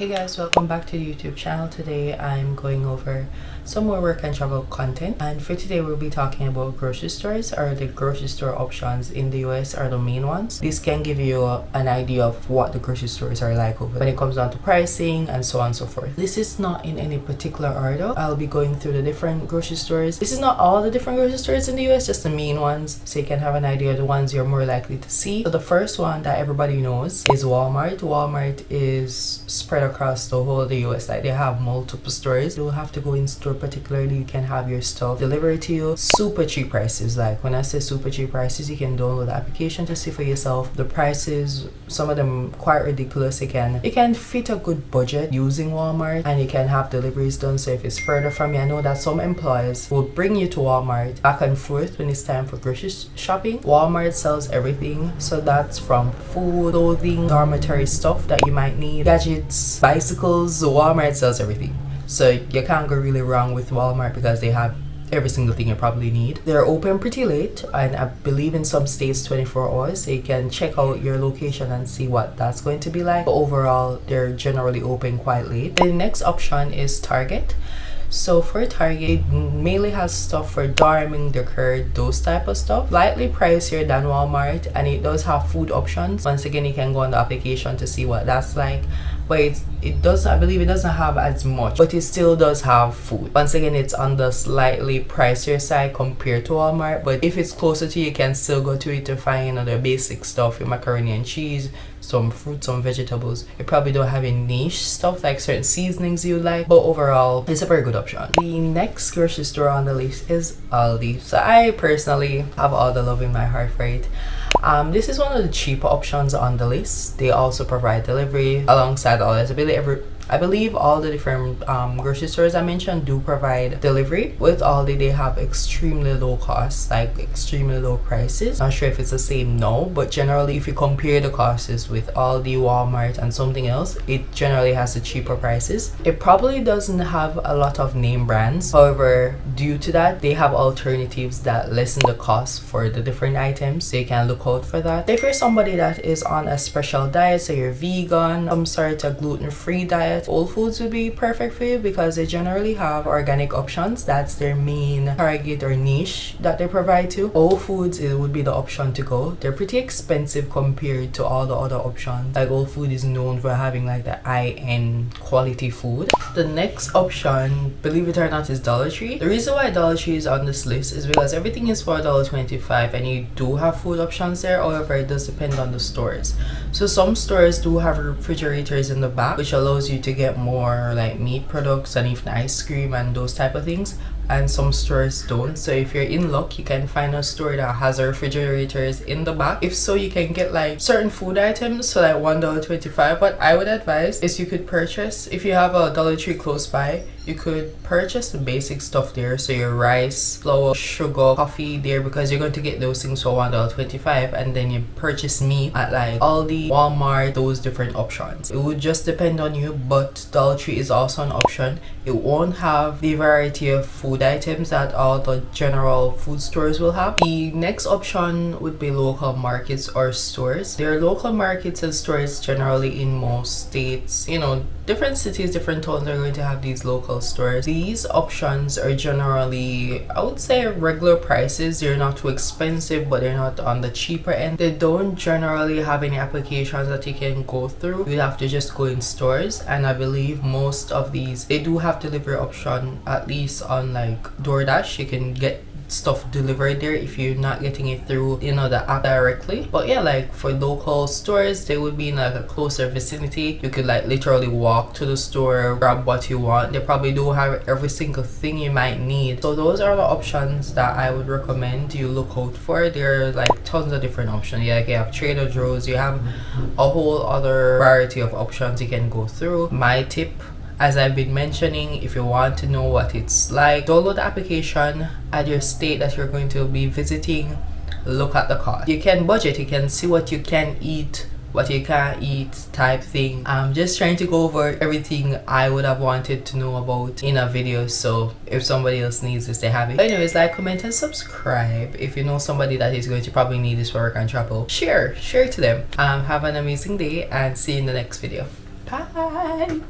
Hey guys, welcome back to the YouTube channel. Today I'm going over some more work and travel content, and for today we'll be talking about grocery stores, or the grocery store options in the US are the main ones. This can give you an idea of what the grocery stores are like over when it comes down to pricing and so on and so forth. This is not in any particular order. I'll be going through the different grocery stores. This is not all the different grocery stores in the US, just the main ones, so you can have an idea of the ones you're more likely to see. So the first one that everybody knows is Walmart. Walmart is spread across the whole of the US. Like, they have multiple stores. You don't have to go in store particularly. You can have your stuff delivered to you. Super cheap prices. Like, when I say super cheap prices, you can download the application to see for yourself. The prices, some of them quite ridiculous. You can fit a good budget using Walmart, and you can have deliveries done. So if it's further from you, I know that some employers will bring you to Walmart back and forth when it's time for grocery shopping. Walmart sells everything, so that's from food, clothing, dormitory stuff that you might need, gadgets, bicycles. Walmart sells everything, so you can't go really wrong with Walmart because they have every single thing you probably need. They're open pretty late, and I believe in some states 24 hours, so you can check out your location and see what that's going to be like. But overall, they're generally open quite late. The next option is Target. So for Target, it mainly has stuff for dorming, decor, those type of stuff. Slightly pricier than Walmart, and it does have food options. Once again, you can go on the application to see what that's like. But it does, I believe it doesn't have as much, but it still does have food. Once again, it's on the slightly pricier side compared to Walmart, but if it's closer to you, you can still go to it to find other basic stuff, your macaroni and cheese, some fruit, some vegetables. You probably don't have any niche stuff like certain seasonings you like, but overall, it's a very good option. The next grocery store on the list is Aldi. So I personally have all the love in my heart for it. This is one of the cheaper options on the list. They also provide delivery alongside all this. I believe all the different grocery stores I mentioned do provide delivery. With Aldi, they have extremely low costs, like extremely low prices. Not sure if it's the same now, but generally if you compare the costs with Aldi, Walmart, and something else, it generally has the cheaper prices. It probably doesn't have a lot of name brands. However, due to that, they have alternatives that lessen the cost for the different items, so you can look out for that. If you're somebody that is on a special diet, so you're vegan, some sort of gluten-free diet, Whole Foods would be perfect for you because they generally have organic options. That's their main target or niche that they provide to. Whole Foods, it would be the option to go. They're pretty expensive compared to all the other options. Like, Whole Foods is known for having like the high-end quality food. The next option, believe it or not, is Dollar Tree. The reason why Dollar Tree is on this list is because everything is $4.25, and you do have food options there. However, it does depend on the stores. So some stores do have refrigerators in the back, which allows you to get more like meat products and even ice cream and those type of things, and some stores don't. So if you're in luck, you can find a store that has a refrigerators in the back. If so, you can get like certain food items, so like $1.25. What I would advise is you could purchase, if you have a Dollar Tree close by, you could purchase the basic stuff there, so your rice, flour, sugar, coffee there, because you're going to get those things for $1.25, and then you purchase meat at like Aldi, Walmart, those different options. It would just depend on you, but Dollar Tree is also an option. It won't have the variety of food items that all the general food stores will have. The next option would be local markets or stores. There are local markets and stores generally in most states. You know, different cities, different towns are going to have these local stores. These options are generally, I would say, regular prices. They're not too expensive, but they're not on the cheaper end. They don't generally have any applications that you can go through. You have to just go in stores, and I believe most of these, they do have delivery option, at least on like DoorDash. You can get stuff delivered there if you're not getting it through, you know, the app directly. But yeah, like for local stores, they would be in like a closer vicinity. You could like literally walk to the store, grab what you want. They probably do have every single thing you might need. So those are the options that I would recommend you look out for. There are like tons of different options. Yeah, like you have Trader Joe's, you have a whole other variety of options you can go through. My tip, as I've been mentioning, if you want to know what it's like, download the application at your state that you're going to be visiting. Look at the cost. You can budget, you can see what you can eat, what you can't eat type thing. I'm just trying to go over everything I would have wanted to know about in a video, so if somebody else needs this, they have it. But anyways, like, comment, and subscribe. If you know somebody that is going to probably need this for work and travel, share to them. Have an amazing day, and see you in the next video. Bye.